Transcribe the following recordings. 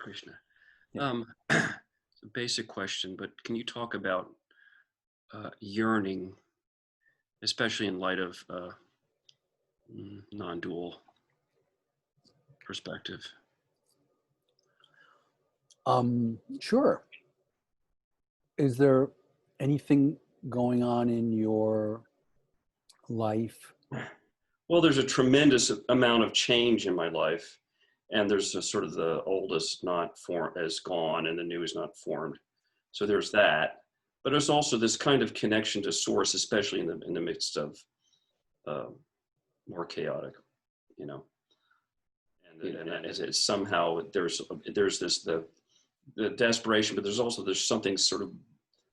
Krishna. Yeah. It's a basic question, but can you talk about yearning, especially in light of non-dual perspective? Sure. Is there anything going on in your life? Well, there's a tremendous amount of change in my life, and there's a sort of the oldest not formed is gone, and the new is not formed. So there's that, but there's also this kind of connection to source, especially in the midst of more chaotic, you know. And it's somehow there's this the desperation, but there's something sort of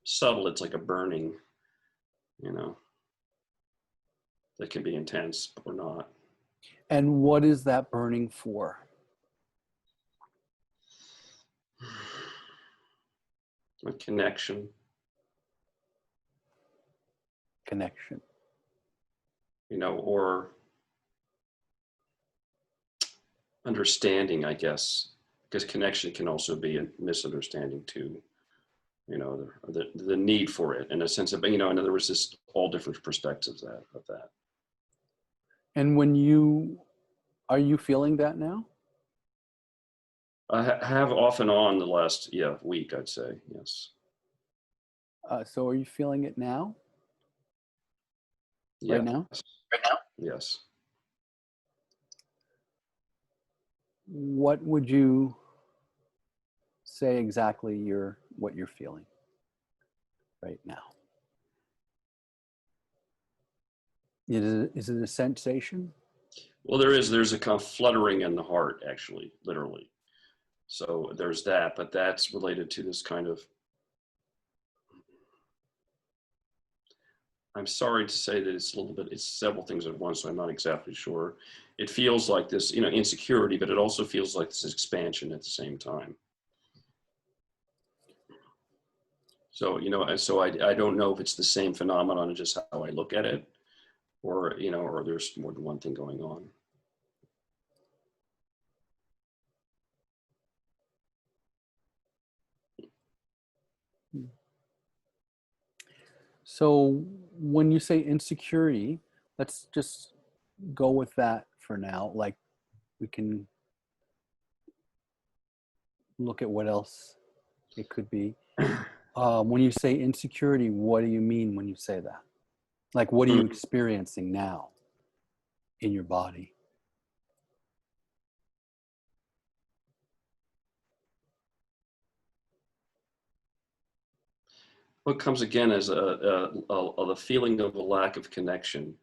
subtle. It's like a burning, you know, that can be intense or not. And what is that burning for? A connection, you know, or understanding, I guess, because connection can also be a misunderstanding too, you know, the need for it in a sense of, you know, in other words, just all different perspectives of that. And are you feeling that now? I have off and on the last, week, I'd say, yes. So are you feeling it now? Yes. Right now? Yes. What would you say exactly what you're feeling right now? Is it a sensation? Well, there's a kind of fluttering in the heart, actually, literally. So there's that, but that's related to this kind of, I'm sorry to say that it's several things at once, so I'm not exactly sure. It feels like this, you know, insecurity, but it also feels like this expansion at the same time. So, you know, so I don't know if it's the same phenomenon, just how I look at it, or, you know, or there's more than one thing going on. So when you say insecurity, let's just go with that for now. Like, we can look at what else it could be. When you say insecurity, what do you mean when you say that? Like, what are you experiencing now in your body? What comes again as the feeling of a lack of connection,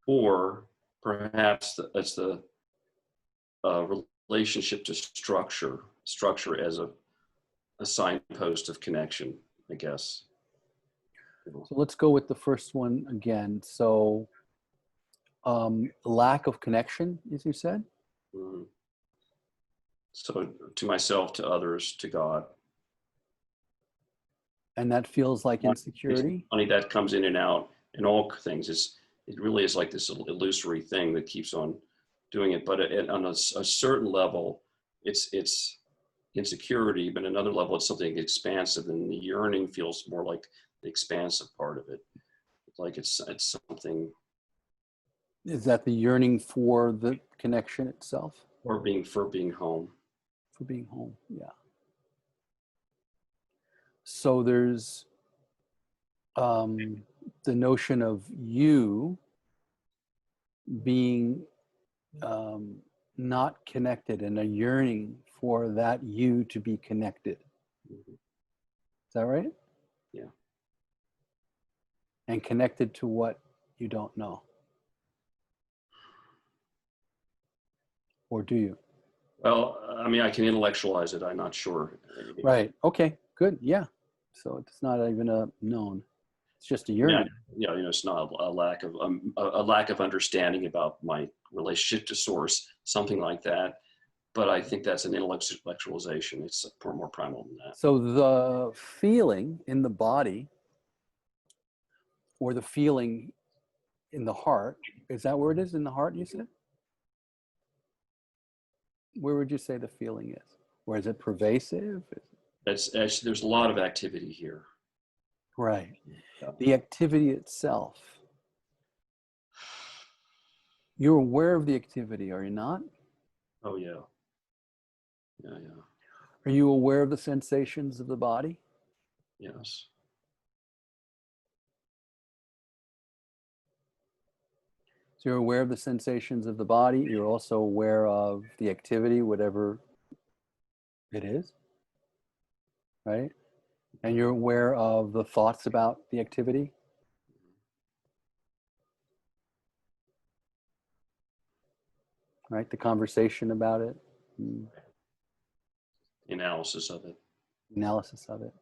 or perhaps it's the relationship to structure as a signpost of connection, I guess. So let's go with the first one again. So lack of connection, as you said? Mm-hmm. So to myself, to others, to God. And that feels like insecurity? Funny, that comes in and out in all things. It really is like this illusory thing that keeps on doing it. But on a certain level, it's insecurity, but another level, it's something expansive, and the yearning feels more like the expansive part of it. Like it's something. Is that the yearning for the connection itself? Or for being home. For being home, yeah. So there's the notion of you being not connected, and a yearning for that you to be connected. Mm-hmm. Is that right? Yeah. And connected to what you don't know. Or do you? Well, I mean, I can intellectualize it. I'm not sure. Right. Okay. Good. Yeah. So it's not even a known. It's just a yearning. Yeah. You know, it's not a lack of understanding about my relationship to source, something like that. But I think that's an intellectualization. It's more primal than that. So the feeling in the body, or the feeling in the heart, is that where it is, in the heart, you said? Where would you say the feeling is? Or is it pervasive? There's a lot of activity here. Right. Yeah. The activity itself. You're aware of the activity, are you not? Oh yeah. Yeah, yeah. Are you aware of the sensations of the body? Yes. So you're aware of the sensations of the body. You're also aware of the activity, whatever it is, right? And you're aware of the thoughts about the activity. Right? The conversation about it, Analysis of it. analysis of it.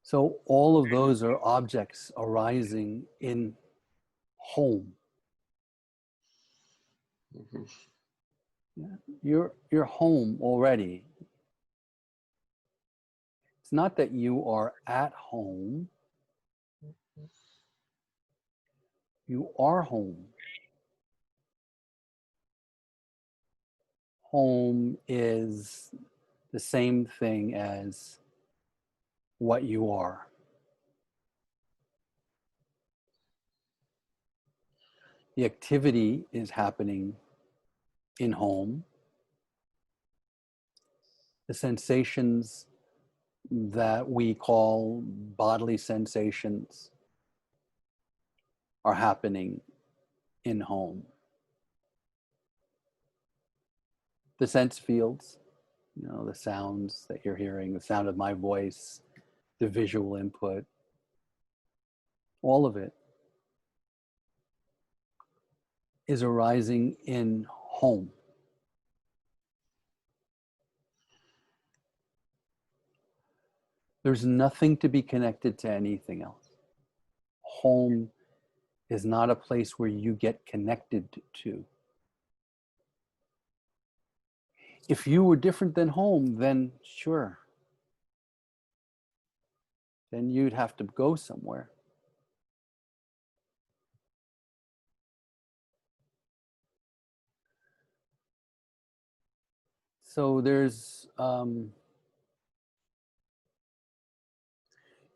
So all of those are objects arising in home. Mm-hmm. Yeah. You're home already. It's not that you are at home. You are home. Home is the same thing as what you are. The activity is happening in home. The sensations that we call bodily sensations are happening in home. The sense fields, the sounds that you're hearing, the sound of my voice, the visual input, all of it is arising in home. There's nothing to be connected to anything else. Home is not a place where you get connected to. If you were different than home, then sure. Then you'd have to go somewhere. So there's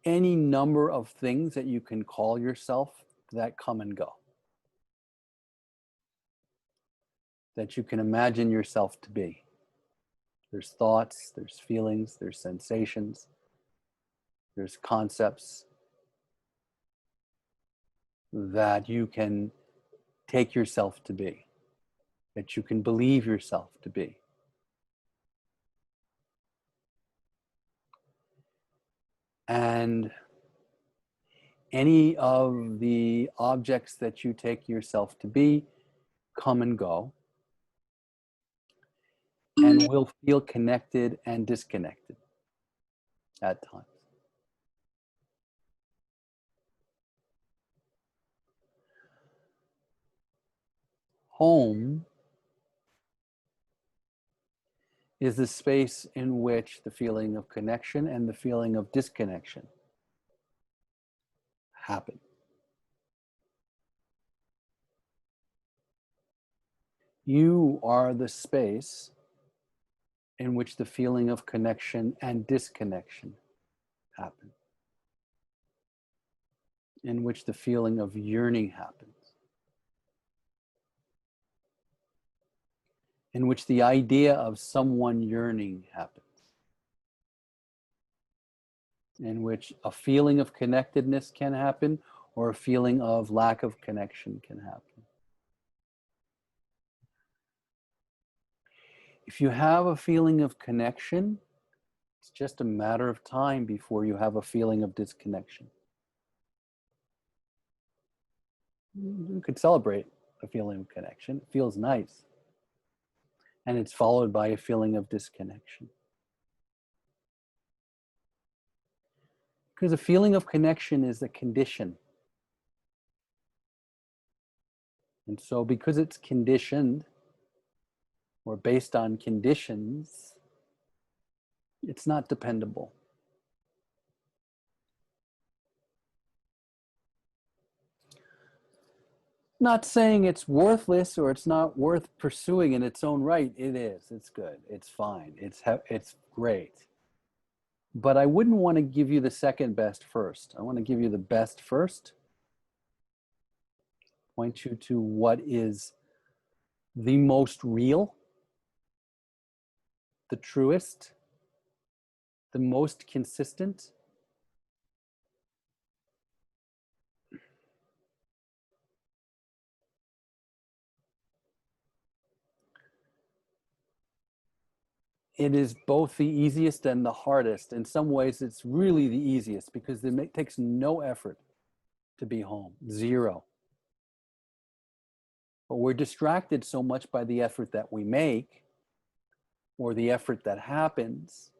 any number of things that you can call yourself that come and go, that you can imagine yourself to be. There's thoughts, there's feelings, there's sensations, there's concepts that you can take yourself to be, that you can believe yourself to be. And any of the objects that you take yourself to be come and go and will feel connected and disconnected at times. Home is the space in which the feeling of connection and the feeling of disconnection happen. You are the space in which the feeling of connection and disconnection happen, in which the feeling of yearning happens, in which the idea of someone yearning happens, in which a feeling of connectedness can happen or a feeling of lack of connection can happen. If you have a feeling of connection, it's just a matter of time before you have a feeling of disconnection. You could celebrate a feeling of connection. It feels nice. And it's followed by a feeling of disconnection. Because a feeling of connection is a condition. And so because it's conditioned or based on conditions, it's not dependable. Not saying it's worthless or it's not worth pursuing in its own right. It is. It's good. It's fine. It's great. But I wouldn't want to give you the second best first. I want to give you the best first. Point you to what is the most real, the truest, the most consistent. It is both the easiest and the hardest. In some ways, it's really the easiest because it takes no effort to be home, zero. But we're distracted so much by the effort that we make or the effort that happens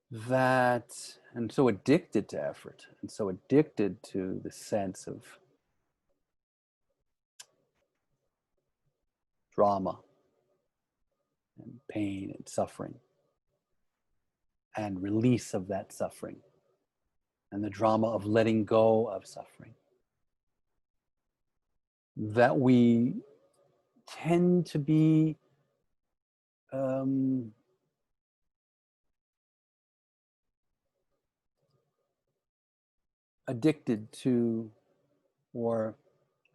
and so addicted to effort and so addicted to the sense of drama and pain and suffering and release of that suffering and the drama of letting go of suffering, that we tend to be addicted to or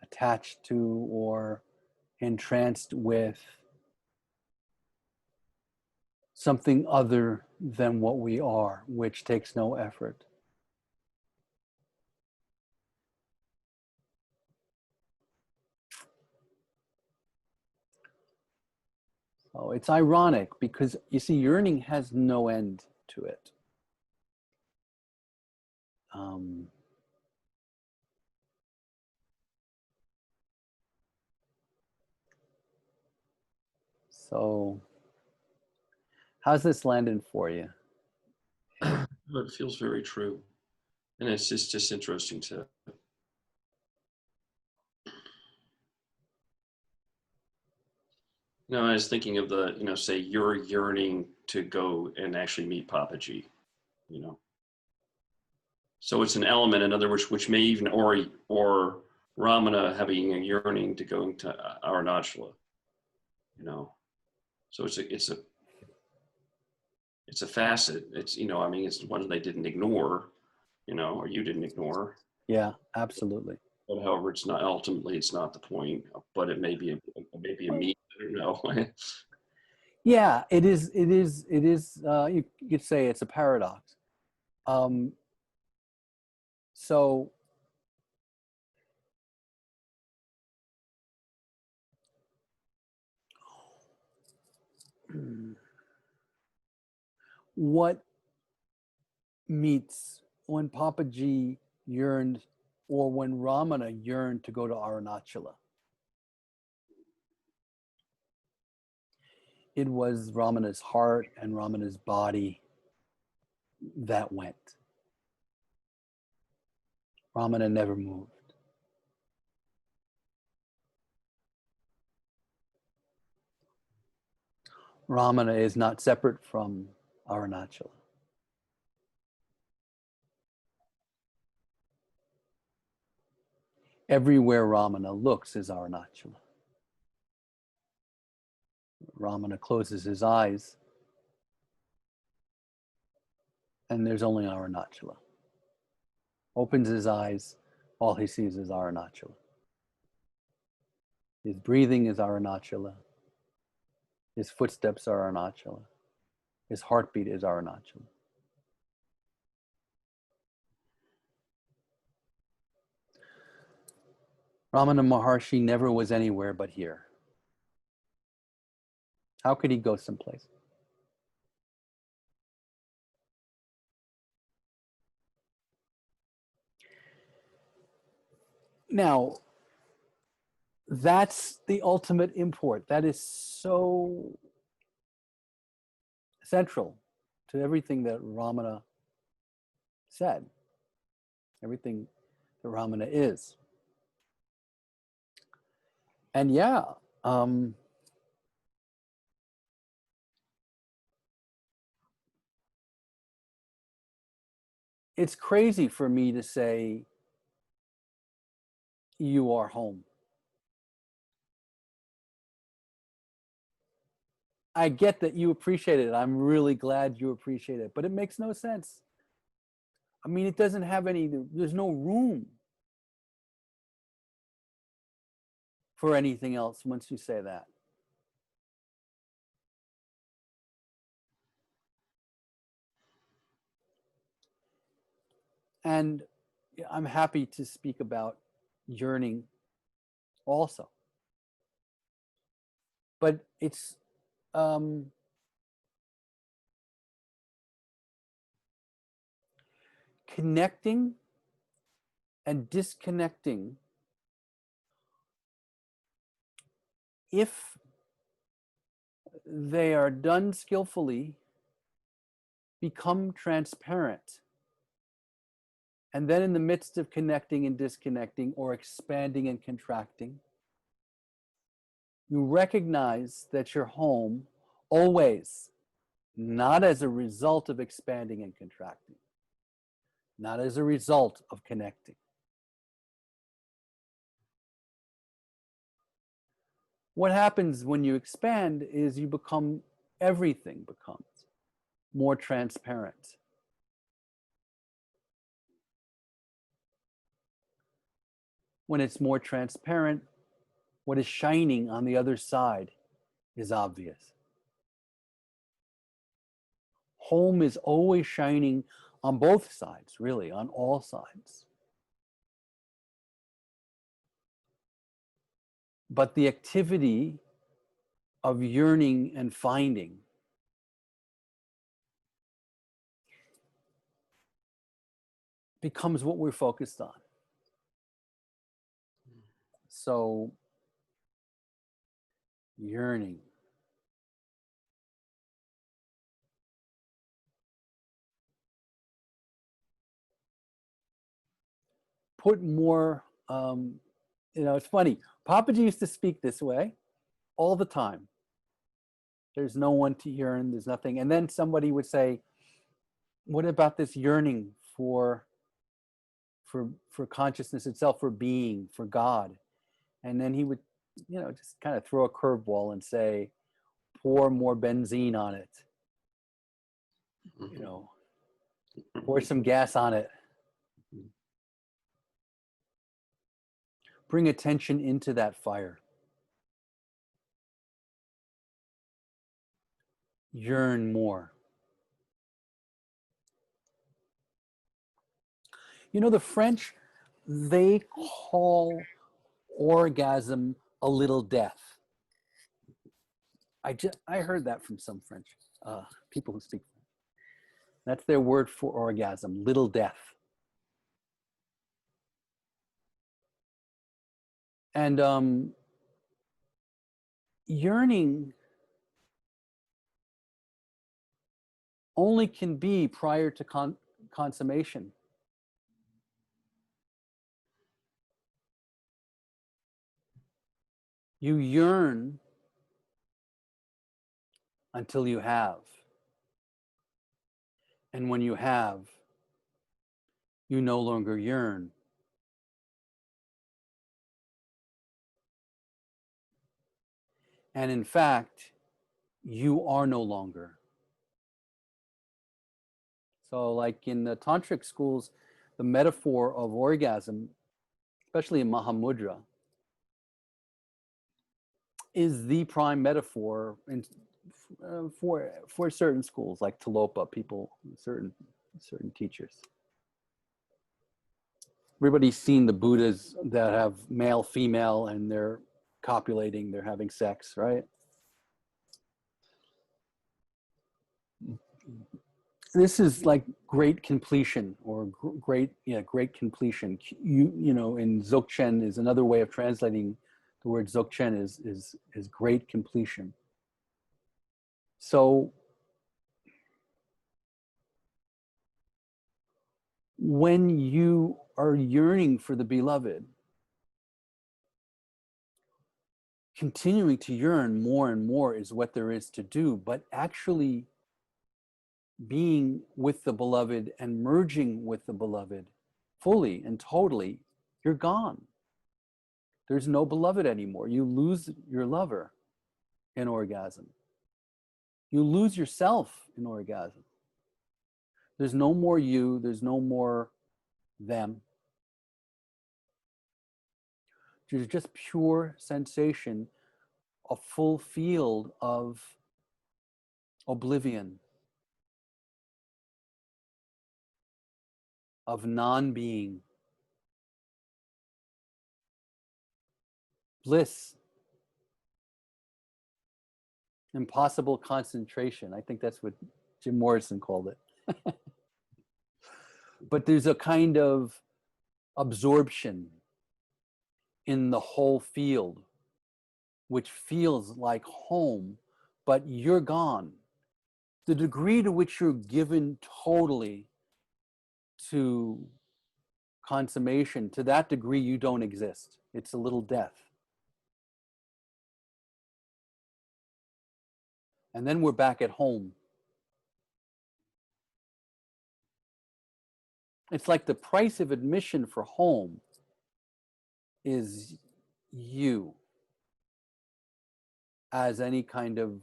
attached to or entranced with something other than what we are, which takes no effort. So it's ironic because you see, yearning has no end to it. So how's this landing for you? It feels very true. And it's just interesting to, I was thinking of the, say you're yearning to go and actually meet Papaji, you know. So it's an element, in other words, which may even, or Ramana having a yearning to go to Arunachala, So it's a facet. It's, it's one they didn't ignore, or you didn't ignore. Yeah, absolutely. But however, it's not the point, but it may be a mean, I don't know. Yeah, it is. You could say it's a paradox. So what meets when Papaji yearned or when Ramana yearned to go to Arunachala? It was Ramana's heart and Ramana's body that went. Ramana never moved. Ramana is not separate from Arunachala. Everywhere Ramana looks is Arunachala. Ramana closes his eyes and there's only Arunachala. Opens his eyes, all he sees is Arunachala. His breathing is Arunachala. His footsteps are Arunachala. His heartbeat is Arunachala. Ramana Maharshi never was anywhere but here. How could he go someplace? Now, that's the ultimate import. That is so central to everything that Ramana said, everything that Ramana is. And yeah, it's crazy for me to say you are home. I get that you appreciate it. I'm really glad you appreciate it, but it makes no sense. I mean, it doesn't have any, there's no room for anything else once you say that. And I'm happy to speak about yearning also. But it's connecting and disconnecting, if they are done skillfully, become transparent. And then in the midst of connecting and disconnecting, or expanding and contracting, you recognize that you're home always, not as a result of expanding and contracting, not as a result of connecting. What happens when you expand is you become, everything becomes more transparent. When it's more transparent, what is shining on the other side is obvious. Home is always shining on both sides, really, on all sides. But the activity of yearning and finding becomes what we're focused on. So, yearning. Put more, it's funny. Papaji used to speak this way all the time. There's no one to yearn, there's nothing. And then somebody would say, what about this yearning for consciousness itself, for being, for God? And then he would, just kind of throw a curveball and say, pour more benzene on it. Pour some gas on it. Bring attention into that fire. Yearn more. The French, they call orgasm a little death. I heard that from some French people who speak French. That's their word for orgasm, little death. And yearning only can be prior to consummation. You yearn until you have. And when you have, you no longer yearn. And in fact, you are no longer. So like in the tantric schools, the metaphor of orgasm, especially in Mahamudra, is the prime metaphor for certain schools, like Tilopa, certain teachers. Everybody's seen the Buddhas that have male, female, and they're copulating, they're having sex, right? This is like great completion, or great completion. In Dzogchen is another way of translating the word Dzogchen is great completion. So when you are yearning for the beloved, continuing to yearn more and more is what there is to do, but actually being with the beloved and merging with the beloved fully and totally, you're gone. There's no beloved anymore. You lose your lover in orgasm. You lose yourself in orgasm. There's no more you. There's no more them. There's just pure sensation, a full field of oblivion, of non-being, bliss, impossible concentration. I think that's what Jim Morrison called it. But there's a kind of absorption in the whole field, which feels like home, but you're gone. The degree to which you're given totally to consummation, to that degree you don't exist. It's a little death. And then we're back at home. It's like the price of admission for home is you as any kind of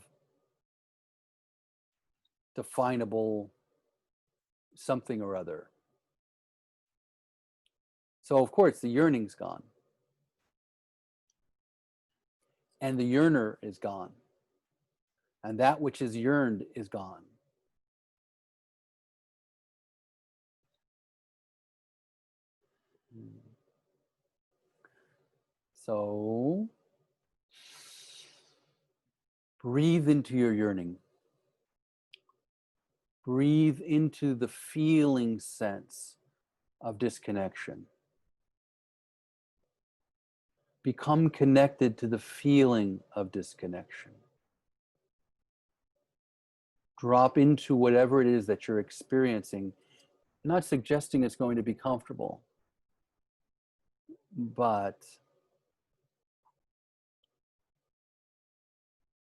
definable something or other. So of course the yearning's gone. And the yearner is gone. And that which is yearned is gone. So breathe into your yearning. Breathe into the feeling sense of disconnection. Become connected to the feeling of disconnection. Drop into whatever it is that you're experiencing, not suggesting it's going to be comfortable, but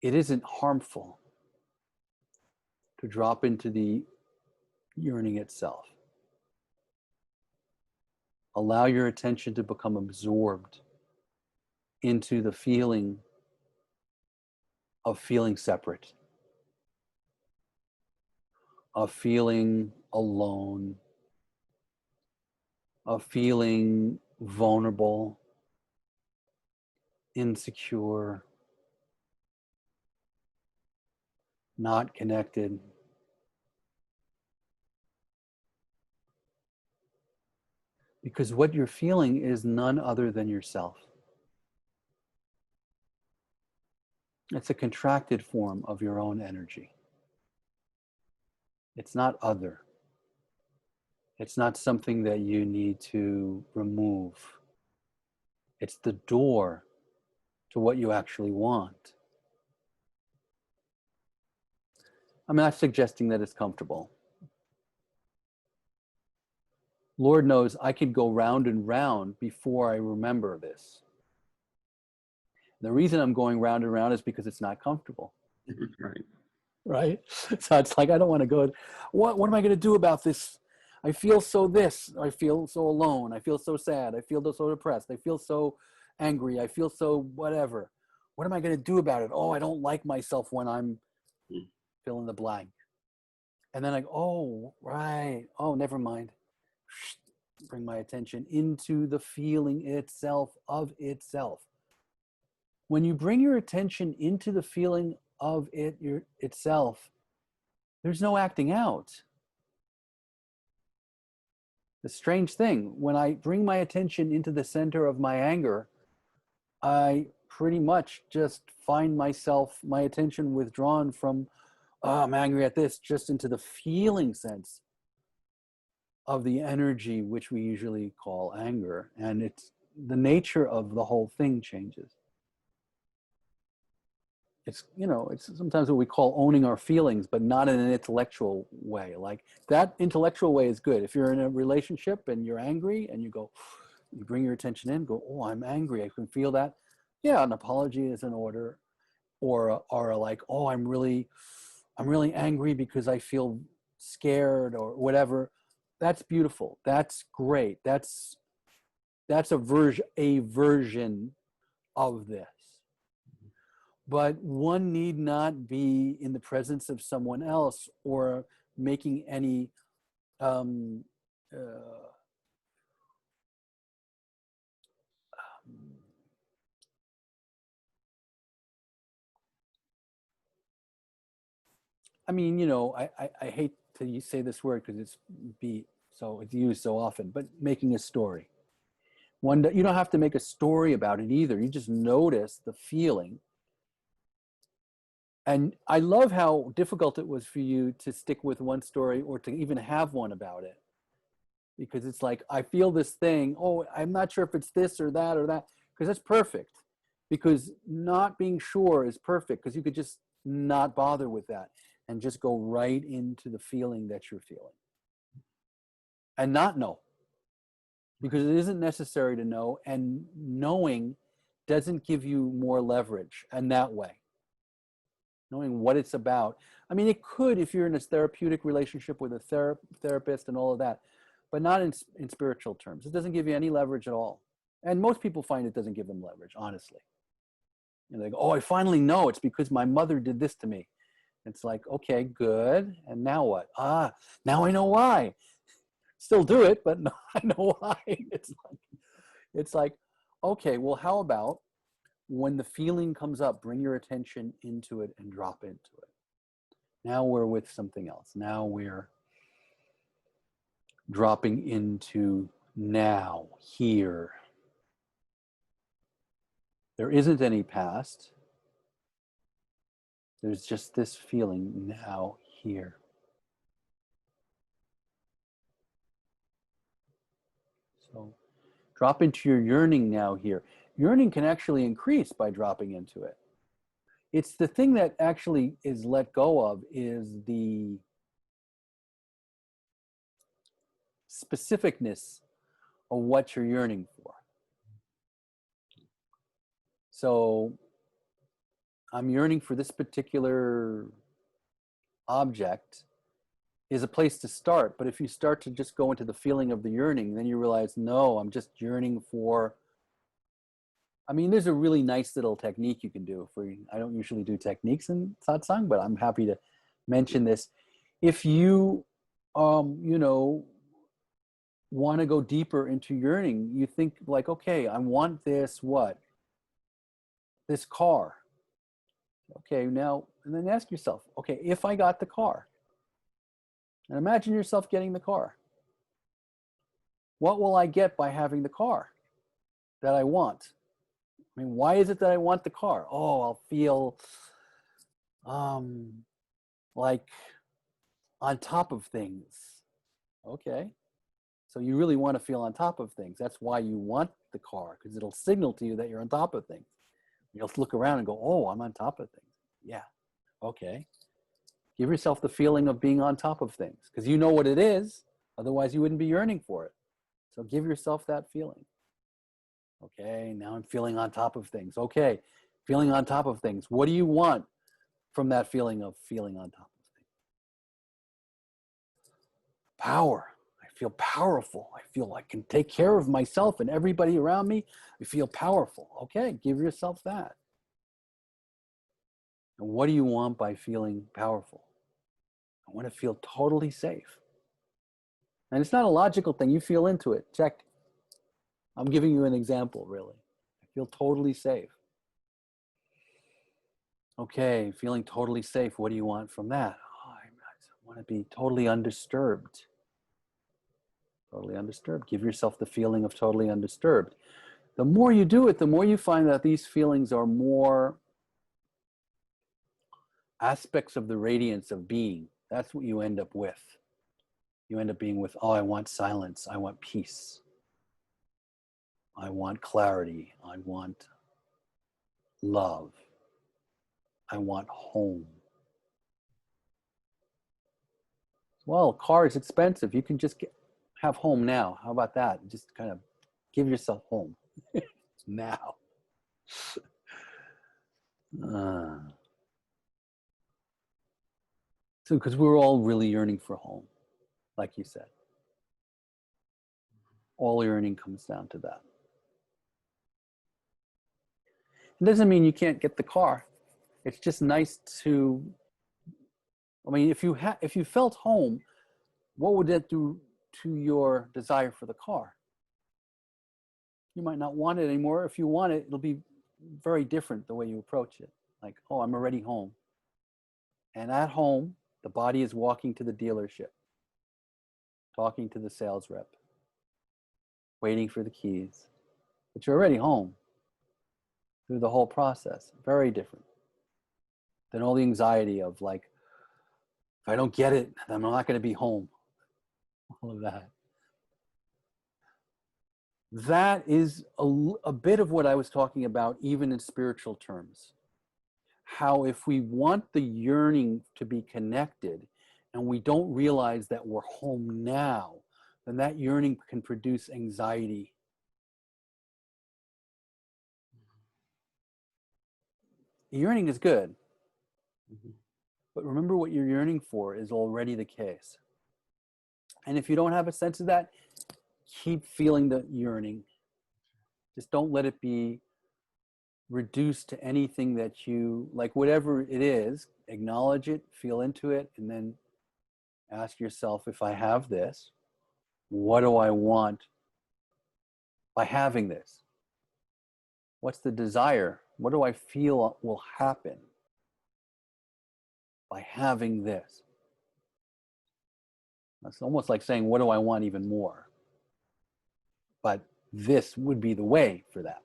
it isn't harmful to drop into the yearning itself. Allow your attention to become absorbed into the feeling of feeling separate, of feeling alone, of feeling vulnerable, insecure, not connected. Because what you're feeling is none other than yourself. It's a contracted form of your own energy. It's not other. It's not something that you need to remove. It's the door to what you actually want. I'm not suggesting that it's comfortable. Lord knows I could go round and round before I remember this. The reason I'm going round and round is because it's not comfortable. Right. Right? So it's like, I don't want to go, what am I going to do about this? I feel so this. I feel so alone. I feel so sad. I feel so depressed. I feel so angry. I feel so whatever. What am I going to do about it? Oh, I don't like myself when I'm fill in the blank. And then I go, oh, right. Oh, never mind. Bring my attention into the feeling itself of itself. When you bring your attention into the feeling of itself, there's no acting out. The strange thing, when I bring my attention into the center of my anger, I pretty much just find myself, my attention withdrawn from, oh, I'm angry at this, just into the feeling sense of the energy, which we usually call anger. And it's the nature of the whole thing changes. It's, it's sometimes what we call owning our feelings, but not in an intellectual way. Like that intellectual way is good. If you're in a relationship and you're angry and you bring your attention in, go, oh, I'm angry. I can feel that. Yeah, an apology is in order. Or like, oh, I'm really angry because I feel scared or whatever. That's beautiful. That's great. That's a version of this. But one need not be in the presence of someone else or making any um, I mean, you know, I hate to say this word because it's used so often, but making a story. You don't have to make a story about it either. You just notice the feeling. And I love how difficult it was for you to stick with one story or to even have one about it. Because it's like, I feel this thing. Oh, I'm not sure if it's this or that or that. Because that's perfect. Because not being sure is perfect. Because you could just not bother with that and just go right into the feeling that you're feeling. And not know. Because it isn't necessary to know. And knowing doesn't give you more leverage in that way. Knowing what it's about. I mean, it could if you're in a therapeutic relationship with a therapist and all of that, but not in spiritual terms. It doesn't give you any leverage at all. And most people find it doesn't give them leverage, honestly. And they go, oh, I finally know it's because my mother did this to me. It's like, okay, good. And now what? Now I know why. Still do it, but no, I know why. It's like, okay, well, how about when the feeling comes up, bring your attention into it and drop into it. Now we're with something else. Now we're dropping into now, here. There isn't any past. There's just this feeling now, here. So drop into your yearning now, here. Yearning can actually increase by dropping into it. It's the thing that actually is let go of is the specificness of what you're yearning for. So I'm yearning for this particular object is a place to start. But if you start to just go into the feeling of the yearning, then you realize, no, I'm just yearning for, I mean, there's a really nice little technique you can do for, I don't usually do techniques in satsang, but I'm happy to mention this. If you, you know, want to go deeper into yearning, you think like, okay, I want this, what? This car. Okay, now, and then ask yourself, okay, if I got the car, and imagine yourself getting the car, what will I get by having the car that I want? I mean, why is it that I want the car? Oh, I'll feel like on top of things. Okay, so you really want to feel on top of things. That's why you want the car, because it'll signal to you that you're on top of things. You'll look around and go, oh, I'm on top of things. Yeah, okay. Give yourself the feeling of being on top of things, because you know what it is. Otherwise, you wouldn't be yearning for it. So give yourself that feeling. Okay, now I'm feeling on top of things. Okay, feeling on top of things. What do you want from that feeling of feeling on top of things? Power. I feel powerful. I feel I can take care of myself and everybody around me. I feel powerful. Okay, give yourself that. And what do you want by feeling powerful? I want to feel totally safe. And it's not a logical thing. You feel into it. Check. I'm giving you an example, really. I feel totally safe. Okay, feeling totally safe. What do you want from that? Oh, I want to be totally undisturbed. Totally undisturbed. Give yourself the feeling of totally undisturbed. The more you do it, the more you find that these feelings are more aspects of the radiance of being. That's what you end up with. You end up being with, oh, I want silence. I want peace. I want clarity. I want love. I want home. Well, a car is expensive. You can just have home now. How about that? Just kind of give yourself home now. So, because we're all really yearning for home, like you said. All yearning comes down to that. It doesn't mean you can't get the car. It's just nice to, I mean, if you felt home, what would that do to your desire for the car? You might not want it anymore. If you want it, it'll be very different the way you approach it. Like, oh, I'm already home. And at home, the body is walking to the dealership, talking to the sales rep, waiting for the keys. But you're already home through the whole process. Very different than all the anxiety of like, if I don't get it, I'm not going to be home. All of that. That is a bit of what I was talking about, even in spiritual terms. How if we want the yearning to be connected and we don't realize that we're home now, then that yearning can produce anxiety. Yearning is good, but remember what you're yearning for is already the case. And if you don't have a sense of that, keep feeling the yearning. Just don't let it be reduced to anything that you, like whatever it is, acknowledge it, feel into it, and then ask yourself, if I have this, what do I want by having this? What's the desire? What do I feel will happen by having this? That's almost like saying, what do I want even more? But this would be the way for that.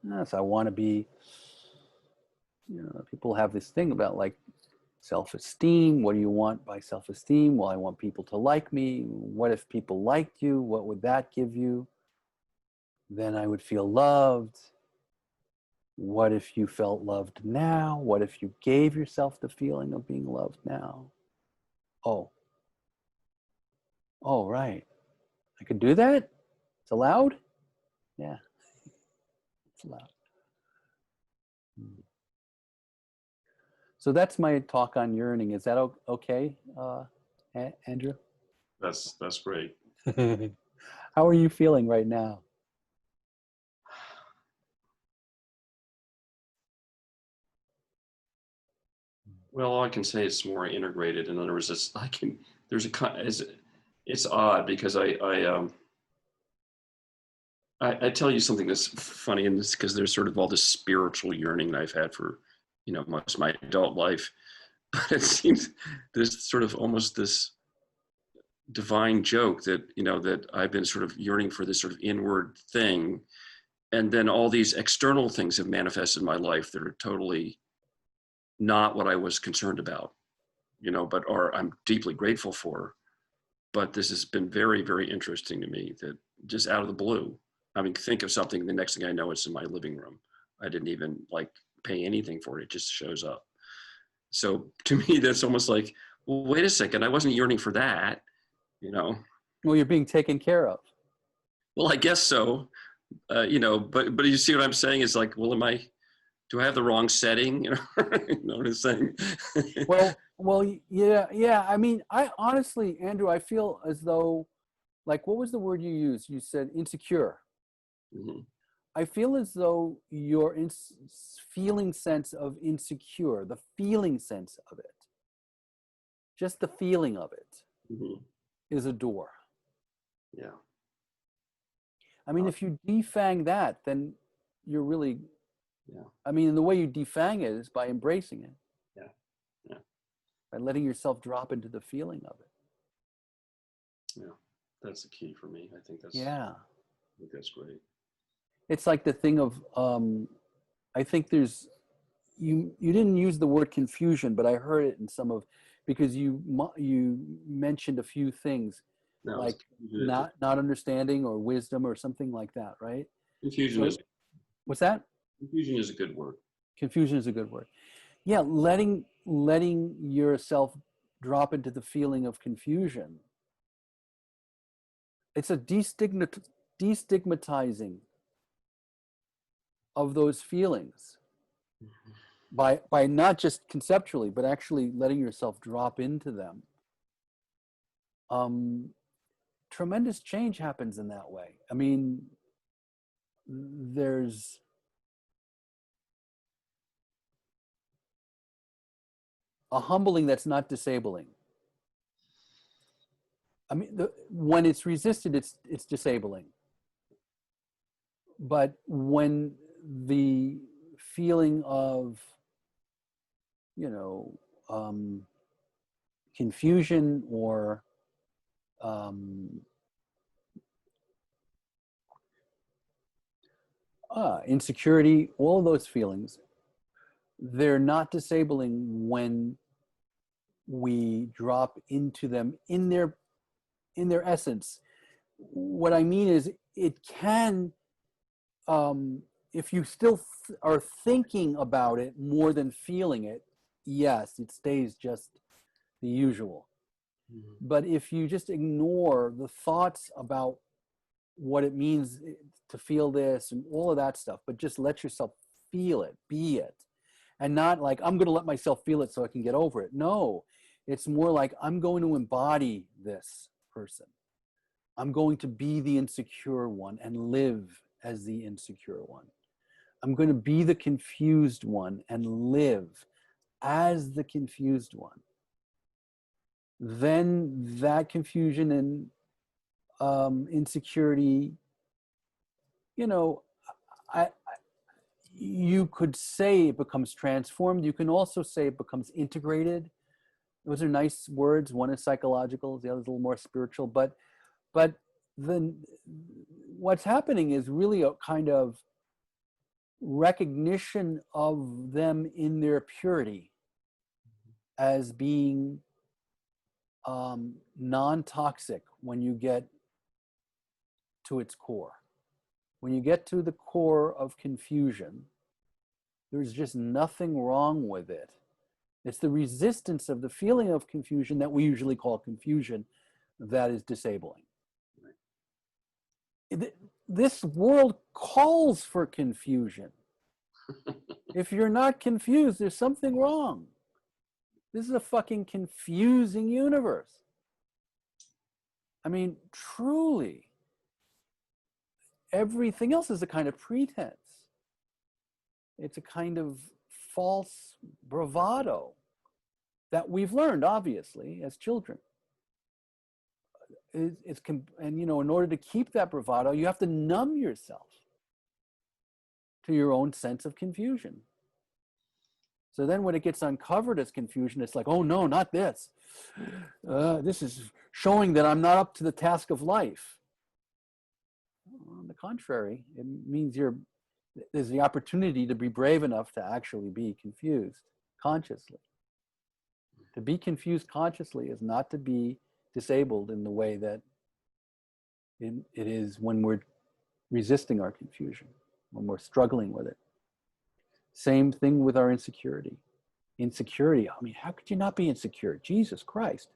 Yes, I want to be, people have this thing about like self-esteem. What do you want by self-esteem? Well, I want people to like me. What if people liked you? What would that give you? Then I would feel loved. What if you felt loved now? What if you gave yourself the feeling of being loved now? Oh, right. I could do that? It's allowed? Yeah, it's allowed. So that's my talk on yearning. Is that okay, Andrew? That's great. How are you feeling right now? Well, all I can say is more integrated. In other words, it's odd because I tell you something that's funny, and it's because there's sort of all this spiritual yearning that I've had for, most of my adult life. But it seems there's sort of almost this divine joke that, that I've been sort of yearning for this sort of inward thing. And then all these external things have manifested in my life that are totally not what I was concerned about, or I'm deeply grateful for. But this has been very, very interesting to me that just out of the blue, I mean, think of something, the next thing I know, it's in my living room. I didn't even pay anything for it. It just shows up. So to me, that's almost like, well, wait a second. I wasn't yearning for that, Well, you're being taken care of. Well, I guess so. But you see what I'm saying? It's like, well, do I have the wrong setting? You know what I'm saying? Well, yeah. I mean, I honestly, Andrew, I feel as though, like, what was the word you used? You said insecure. Mm-hmm. I feel as though your feeling sense of insecure, the feeling sense of it, just the feeling of it, Mm-hmm. is a door. Yeah. I mean, if you defang that, then you're really, yeah. I mean, the way you defang it is by embracing it. Yeah. By letting yourself drop into the feeling of it. Yeah. That's the key for me. I think that's great. It's like the thing of, I think there's, you didn't use the word confusion, but I heard it in some of, because you mentioned a few things, like not understanding or wisdom or something like that, right? What's that? Confusion is a good word. Confusion is a good word. Yeah, letting yourself drop into the feeling of confusion. It's a destigmatizing of those feelings by not just conceptually, but actually letting yourself drop into them. tremendous change happens in that way. I mean, there's a humbling that's not disabling. I mean, when it's resisted, it's disabling. But when the feeling of, you know, confusion or insecurity, all of those feelings, they're not disabling when we drop into them in their essence. What I mean is, it can, if you still are thinking about it more than feeling it, yes, it stays just the usual. Mm-hmm. But if you just ignore the thoughts about what it means to feel this and all of that stuff, but just let yourself feel it, be it, and not like, I'm going to let myself feel it so I can get over it. No, it's more like, I'm going to embody this person. I'm going to be the insecure one and live as the insecure one. I'm going to be the confused one and live as the confused one. Then that confusion and insecurity, you know, you could say it becomes transformed. You can also say it becomes integrated. Those are nice words. One is psychological, the other is a little more spiritual. But then what's happening is really a kind of recognition of them in their purity as being non-toxic when you get to its core. When you get to the core of confusion, there's just nothing wrong with it. It's the resistance of the feeling of confusion that we usually call confusion that is disabling. This world calls for confusion. If you're not confused, there's something wrong. This is a fucking confusing universe. I mean, truly. Everything else is a kind of pretense. It's a kind of false bravado that we've learned, obviously, as children. And, you know, in order to keep that bravado, you have to numb yourself to your own sense of confusion. So then when it gets uncovered as confusion, it's like, oh no, not this. This is showing that I'm not up to the task of life. On the contrary, it means there's the opportunity to be brave enough to actually be confused consciously. To be confused consciously is not to be disabled in the way that it is when we're resisting our confusion, when we're struggling with it. Same thing with our insecurity. Insecurity, I mean, how could you not be insecure? Jesus Christ.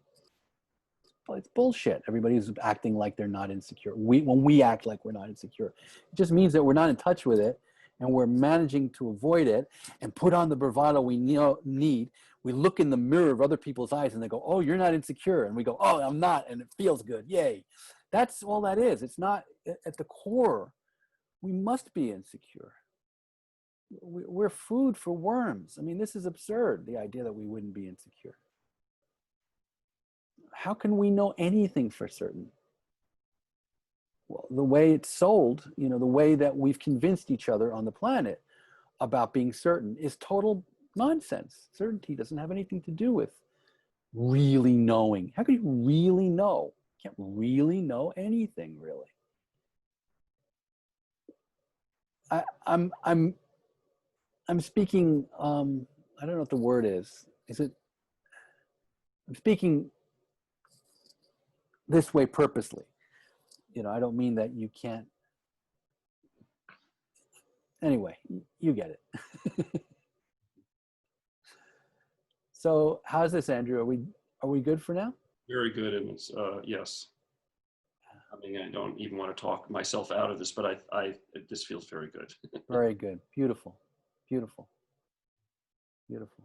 It's bullshit. Everybody's acting like they're not insecure. When we act like we're not insecure, it just means that we're not in touch with it and we're managing to avoid it and put on the bravado we need. We look in the mirror of other people's eyes and they go, oh, you're not insecure. And we go, oh, I'm not. And it feels good. Yay. That's all that is. It's not at the core. We must be insecure. We're food for worms. I mean, this is absurd, the idea that we wouldn't be insecure. How can we know anything for certain? Well, the way it's sold, you know, the way that we've convinced each other on the planet about being certain is total nonsense. Certainty doesn't have anything to do with really knowing. How can you really know? You can't really know anything, really. I'm speaking, I don't know what the word is. I'm speaking this way purposely. You know, I don't mean that you can't. Anyway, you get it. So how's this, Andrew? Are we good for now? Very good, and it's yes. I mean, I don't even want to talk myself out of this, but this feels very good. Very good. Beautiful. Beautiful. Beautiful.